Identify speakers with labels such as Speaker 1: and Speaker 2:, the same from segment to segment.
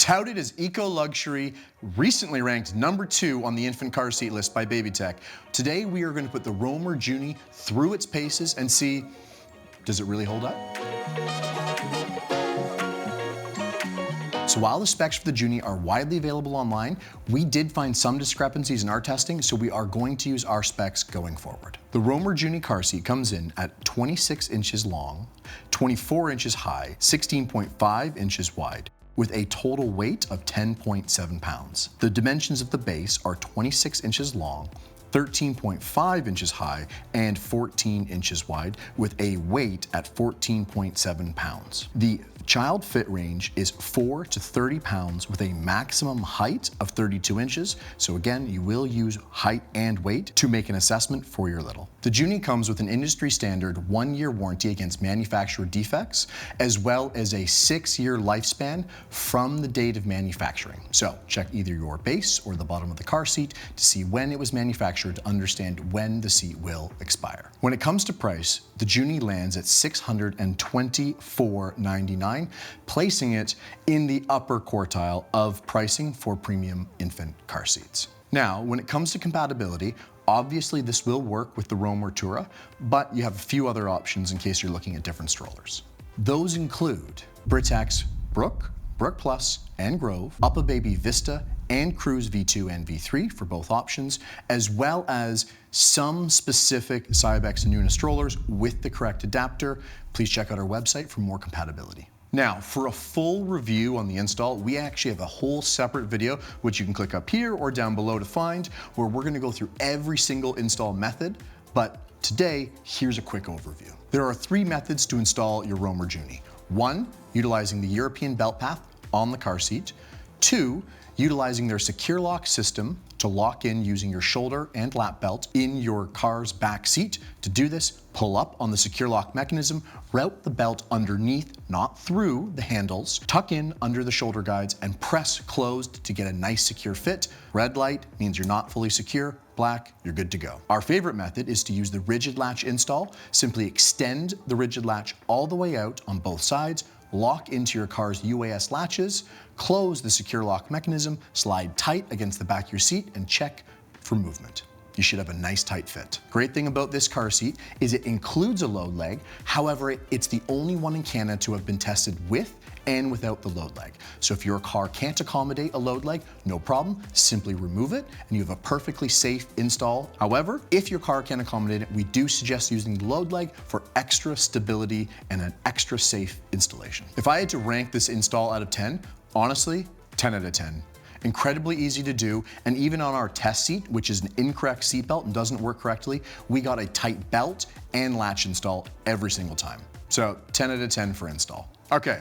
Speaker 1: Touted as eco-luxury, recently ranked #2 on the infant car seat list by Babytech, today we are going to put the Romer Junie through its paces and see, does it really hold up? So while the specs for the Junie are widely available online, we did find some discrepancies in our testing, so we are going to use our specs going forward. The Romer Junie car seat comes in at 26 inches long, 24 inches high, 16.5 inches wide, with a total weight of 10.7 pounds. The dimensions of the base are 26 inches long, 13.5 inches high, and 14 inches wide, with a weight at 14.7 pounds. The child fit range is 4 to 30 pounds with a maximum height of 32 inches. So again, you will use height and weight to make an assessment for your little. The Junie comes with an industry standard 1-year warranty against manufacturer defects, as well as a 6-year lifespan from the date of manufacturing. So check either your base or the bottom of the car seat to see when it was manufactured to understand when the seat will expire. When it comes to price, the Junie lands at $624.99, placing it in the upper quartile of pricing for premium infant car seats. Now, when it comes to compatibility, obviously this will work with the Romer Tura, but you have a few other options in case you're looking at different strollers. Those include Britax Brook, Brook Plus, and Grove, UPPAbaby Vista, and Cruise V2 and V3 for both options, as well as some specific Cybex and Nuna strollers with the correct adapter. Please check out our website for more compatibility. Now, for a full review on the install, we actually have a whole separate video, which you can click up here or down below to find, where we're gonna go through every single install method. But today, here's a quick overview. There are 3 methods to install your Romer Junie. 1, utilizing the European belt path on the car seat. 2, utilizing their secure lock system to lock in using your shoulder and lap belt in your car's back seat. To do this, pull up on the secure lock mechanism, route the belt underneath, not through the handles, tuck in under the shoulder guides, and press closed to get a nice secure fit. Red light means you're not fully secure. Black, you're good to go. Our favorite method is to use the rigid latch install. Simply extend the rigid latch all the way out on both sides, lock into your car's UAS latches, close the secure lock mechanism, slide tight against the back of your seat, and check for movement. You should have a nice tight fit. Great thing about this car seat is it includes a load leg. However, it's the only one in Canada to have been tested with and without the load leg. So if your car can't accommodate a load leg, no problem, simply remove it and you have a perfectly safe install. However, if your car can't accommodate it, we do suggest using the load leg for extra stability and an extra safe installation. If I had to rank this install out of 10, honestly, 10 out of 10. Incredibly easy to do, and even on our test seat, which is an incorrect seatbelt and doesn't work correctly, we got a tight belt and latch install every single time. So 10 out of 10 for install. Okay,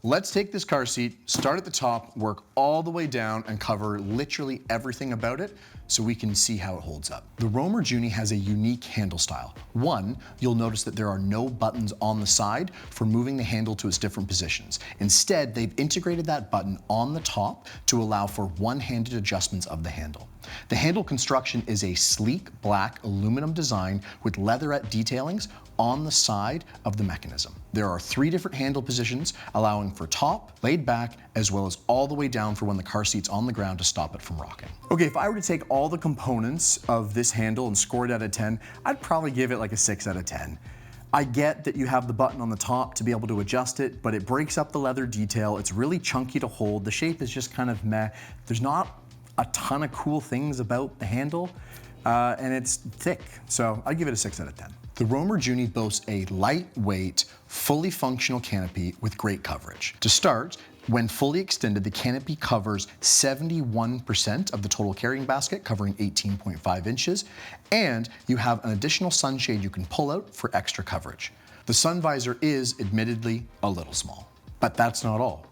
Speaker 1: let's take this car seat, start at the top, work all the way down, and cover literally everything about it so we can see how it holds up. The Romer Junie has a unique handle style. 1, you'll notice that there are no buttons on the side for moving the handle to its different positions. Instead, they've integrated that button on the top to allow for one-handed adjustments of the handle. The handle construction is a sleek black aluminum design with leatherette detailings on the side of the mechanism. There are 3 different handle positions, allowing for top, laid back, as well as all the way down for when the car seat's on the ground to stop it from rocking. Okay, if I were to take all the components of this handle and score it out of 10, I'd probably give it like a 6 out of 10. I get that you have the button on the top to be able to adjust it, but it breaks up the leather detail. It's really chunky to hold. The shape is just kind of meh. There's not a ton of cool things about the handle, and it's thick. So I'd give it a 6 out of 10. The Romer Junie boasts a lightweight, fully functional canopy with great coverage. To start, when fully extended, the canopy covers 71% of the total carrying basket, covering 18.5 inches, and you have an additional sunshade you can pull out for extra coverage. The sun visor is admittedly a little small, but that's not all.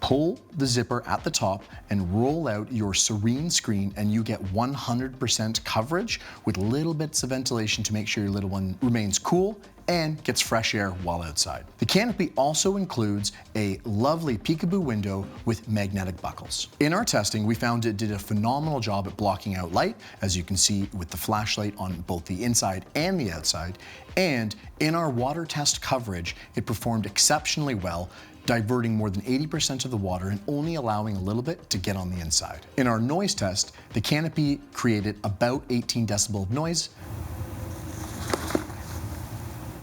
Speaker 1: Pull the zipper at the top and roll out your Serene screen and you get 100% coverage with little bits of ventilation to make sure your little one remains cool and gets fresh air while outside. The canopy also includes a lovely peekaboo window with magnetic buckles. In our testing, we found it did a phenomenal job at blocking out light, as you can see with the flashlight on both the inside and the outside. And in our water test coverage, it performed exceptionally well, diverting more than 80% of the water and only allowing a little bit to get on the inside. In our noise test, the canopy created about 18 decibel of noise,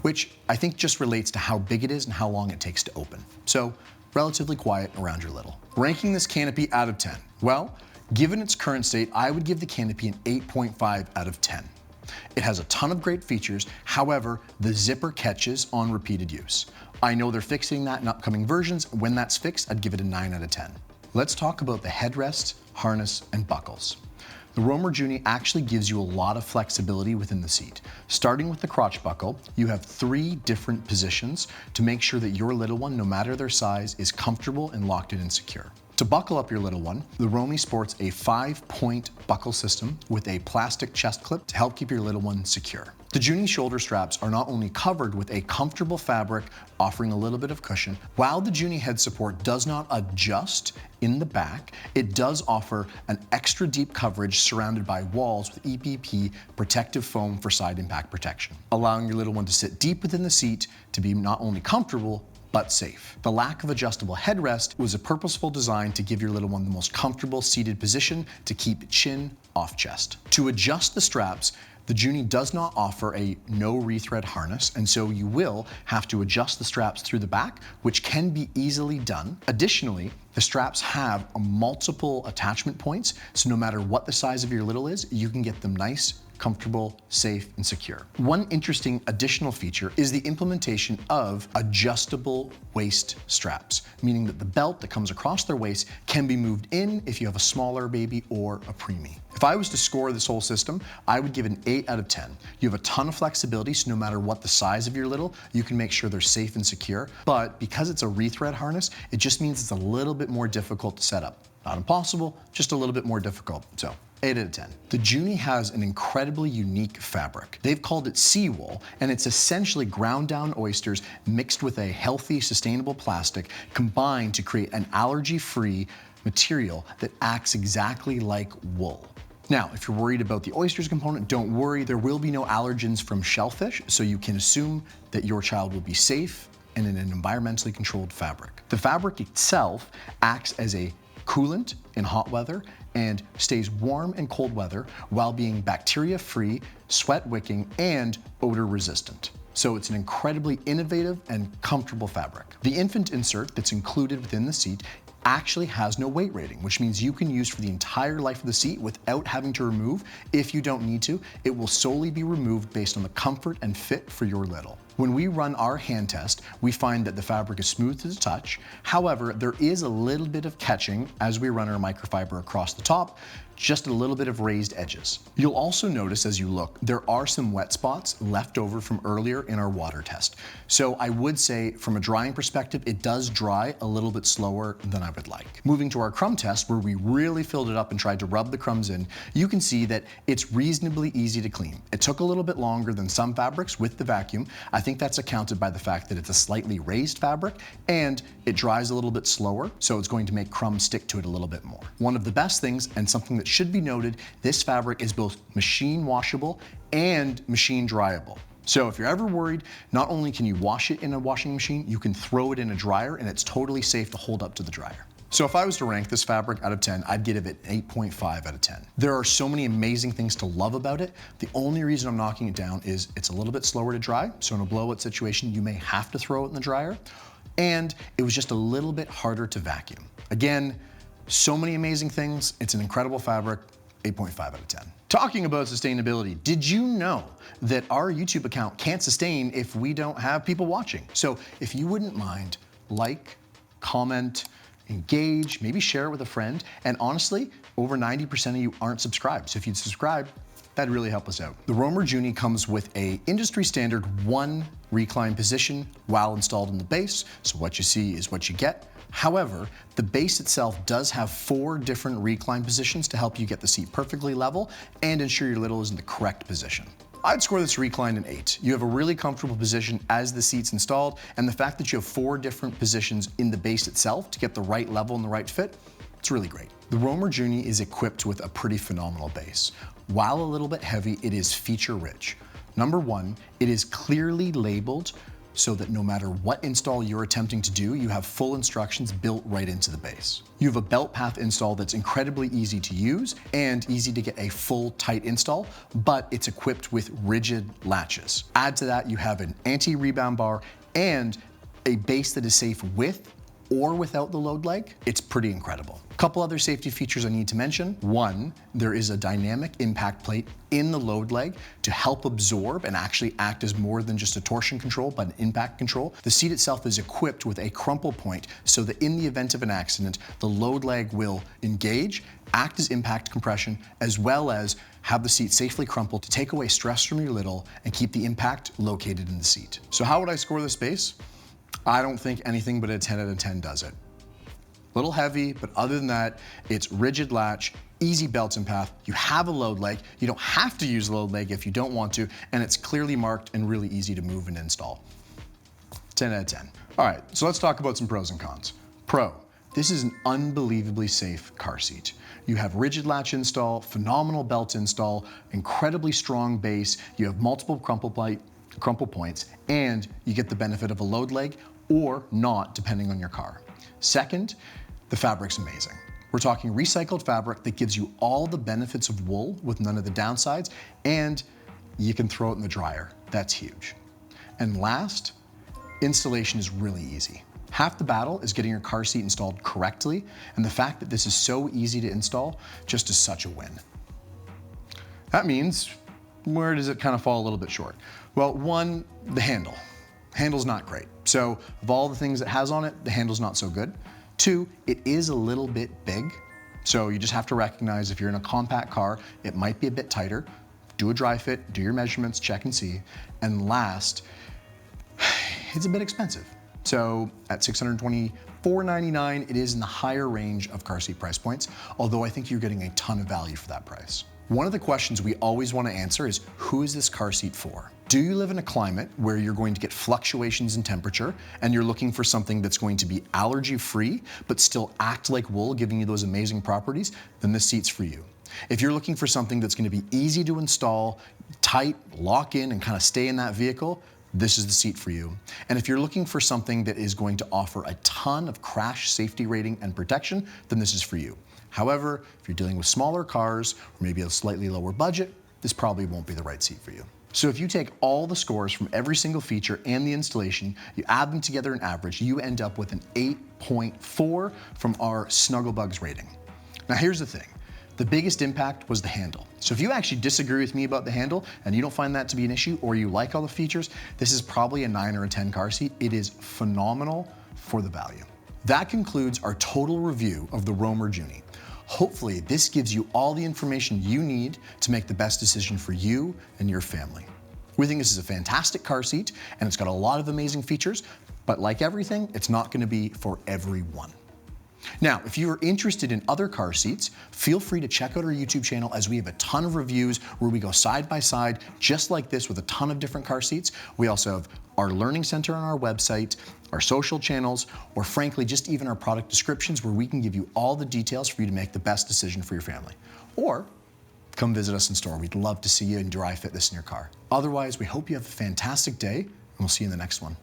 Speaker 1: which I think just relates to how big it is and how long it takes to open. So relatively quiet around your little. Ranking this canopy out of 10. Well, given its current state, I would give the canopy an 8.5 out of 10. It has a ton of great features, however, the zipper catches on repeated use. I know they're fixing that in upcoming versions. When that's fixed, I'd give it a 9 out of 10. Let's talk about the headrest, harness, and buckles. The Roamer Junie actually gives you a lot of flexibility within the seat. Starting with the crotch buckle, you have 3 different positions to make sure that your little one, no matter their size, is comfortable and locked in and secure. To buckle up your little one, the Romy sports a 5-point buckle system with a plastic chest clip to help keep your little one secure. The Junie shoulder straps are not only covered with a comfortable fabric offering a little bit of cushion, while the Junie head support does not adjust in the back, it does offer an extra deep coverage surrounded by walls with EPP protective foam for side impact protection, allowing your little one to sit deep within the seat to be not only comfortable, but safe. The lack of adjustable headrest was a purposeful design to give your little one the most comfortable seated position to keep chin off chest. To adjust the straps, the Junie does not offer a no rethread harness, and so you will have to adjust the straps through the back, which can be easily done. Additionally, the straps have multiple attachment points, so no matter what the size of your little is, you can get them nice, comfortable, safe, and secure. One interesting additional feature is the implementation of adjustable waist straps, meaning that the belt that comes across their waist can be moved in if you have a smaller baby or a preemie. If I was to score this whole system, I would give it an 8 out of 10. You have a ton of flexibility, so no matter what the size of your little, you can make sure they're safe and secure. But because it's a rethread harness, it just means it's a little bit more difficult to set up. Not impossible, just a little bit more difficult. So 8 out of 10. The Junie has an incredibly unique fabric. They've called it sea wool, and it's essentially ground down oysters mixed with a healthy, sustainable plastic combined to create an allergy-free material that acts exactly like wool. Now, if you're worried about the oysters component, don't worry, there will be no allergens from shellfish, so you can assume that your child will be safe and in an environmentally controlled fabric. The fabric itself acts as a coolant in hot weather and stays warm in cold weather while being bacteria-free, sweat-wicking, and odor-resistant. So it's an incredibly innovative and comfortable fabric. The infant insert that's included within the seat actually has no weight rating, which means you can use for the entire life of the seat without having to remove if you don't need to. It will solely be removed based on the comfort and fit for your little. When we run our hand test, we find that the fabric is smooth to the touch. However, there is a little bit of catching as we run our microfiber across the top, just a little bit of raised edges. You'll also notice as you look, there are some wet spots left over from earlier in our water test. So I would say from a drying perspective, it does dry a little bit slower than I would like. Moving to our crumb test, where we really filled it up and tried to rub the crumbs in, you can see that it's reasonably easy to clean. It took a little bit longer than some fabrics with the vacuum. I think that's accounted by the fact that it's a slightly raised fabric and it dries a little bit slower, so it's going to make crumbs stick to it a little bit more. One of the best things, and something that should be noted, this fabric is both machine washable and machine dryable. So if you're ever worried, not only can you wash it in a washing machine, you can throw it in a dryer and it's totally safe to hold up to the dryer. So if I was to rank this fabric out of 10, I'd give it 8.5 out of 10. There are so many amazing things to love about it. The only reason I'm knocking it down is it's a little bit slower to dry. So in a blowout situation, you may have to throw it in the dryer. And it was just a little bit harder to vacuum. Again, so many amazing things. It's an incredible fabric, 8.5 out of 10. Talking about sustainability, did you know that our YouTube account can't sustain if we don't have people watching? So if you wouldn't mind, like, comment, engage, maybe share it with a friend. And honestly, over 90% of you aren't subscribed. So if you'd subscribe, that'd really help us out. The Roamer Junie comes with a industry standard 1 recline position while installed in the base. So what you see is what you get. However, the base itself does have 4 different recline positions to help you get the seat perfectly level and ensure your little is in the correct position. I'd score this recline an 8. You have a really comfortable position as the seat's installed, and the fact that you have 4 different positions in the base itself to get the right level and the right fit, it's really great. The Roamer Junie is equipped with a pretty phenomenal base. While a little bit heavy, it is feature rich. Number 1, it is clearly labeled so that no matter what install you're attempting to do, you have full instructions built right into the base. You have a belt path install that's incredibly easy to use and easy to get a full tight install, but it's equipped with rigid latches. Add to that, you have an anti-rebound bar and a base that is safe with or without the load leg. It's pretty incredible. A couple other safety features I need to mention. One, there is a dynamic impact plate in the load leg to help absorb and actually act as more than just a torsion control, but an impact control. The seat itself is equipped with a crumple point so that in the event of an accident, the load leg will engage, act as impact compression, as well as have the seat safely crumple to take away stress from your little and keep the impact located in the seat. So how would I score this base? I don't think anything but a 10 out of 10 does it. A little heavy, but other than that, it's rigid latch, easy belt and path. You have a load leg. You don't have to use load leg if you don't want to, and it's clearly marked and really easy to move and install. 10 out of 10. All right, so let's talk about some pros and cons. Pro, this is an unbelievably safe car seat. You have rigid latch install, phenomenal belt install, incredibly strong base. You have multiple crumple points, and you get the benefit of a load leg or not, depending on your car. Second, the fabric's amazing. We're talking recycled fabric that gives you all the benefits of wool with none of the downsides, and you can throw it in the dryer. That's huge. And last, installation is really easy. Half the battle is getting your car seat installed correctly, and the fact that this is so easy to install just is such a win. That means, where does it kind of fall a little bit short? Well, one, the handle. Handle's not great. So of all the things it has on it, the handle's not so good. Two, it is a little bit big. So you just have to recognize if you're in a compact car, it might be a bit tighter. Do a dry fit, do your measurements, check and see. And last, it's a bit expensive. So at $624.99, it is in the higher range of car seat price points, although I think you're getting a ton of value for that price. One of the questions we always want to answer is, who is this car seat for? Do you live in a climate where you're going to get fluctuations in temperature and you're looking for something that's going to be allergy-free but still act like wool, giving you those amazing properties? Then this seat's for you. If you're looking for something that's going to be easy to install, tight, lock in, and kind of stay in that vehicle, this is the seat for you. And if you're looking for something that is going to offer a ton of crash safety rating and protection, then this is for you. However, if you're dealing with smaller cars or maybe a slightly lower budget, this probably won't be the right seat for you. So if you take all the scores from every single feature and the installation, you add them together in average, you end up with an 8.4 from our Snugglebugs rating. Now here's the thing. The biggest impact was the handle. So if you actually disagree with me about the handle and you don't find that to be an issue, or you like all the features, this is probably a 9 or a 10 car seat. It is phenomenal for the value. That concludes our total review of the Romer Junie. Hopefully this gives you all the information you need to make the best decision for you and your family. We think this is a fantastic car seat and it's got a lot of amazing features, but like everything, it's not going to be for everyone. Now, if you're interested in other car seats, feel free to check out our YouTube channel, as we have a ton of reviews where we go side by side, just like this, with a ton of different car seats. We also have our learning center on our website, our social channels, or frankly, just even our product descriptions, where we can give you all the details for you to make the best decision for your family. Or come visit us in store. We'd love to see you and dry fit this in your car. Otherwise, we hope you have a fantastic day, and we'll see you in the next one.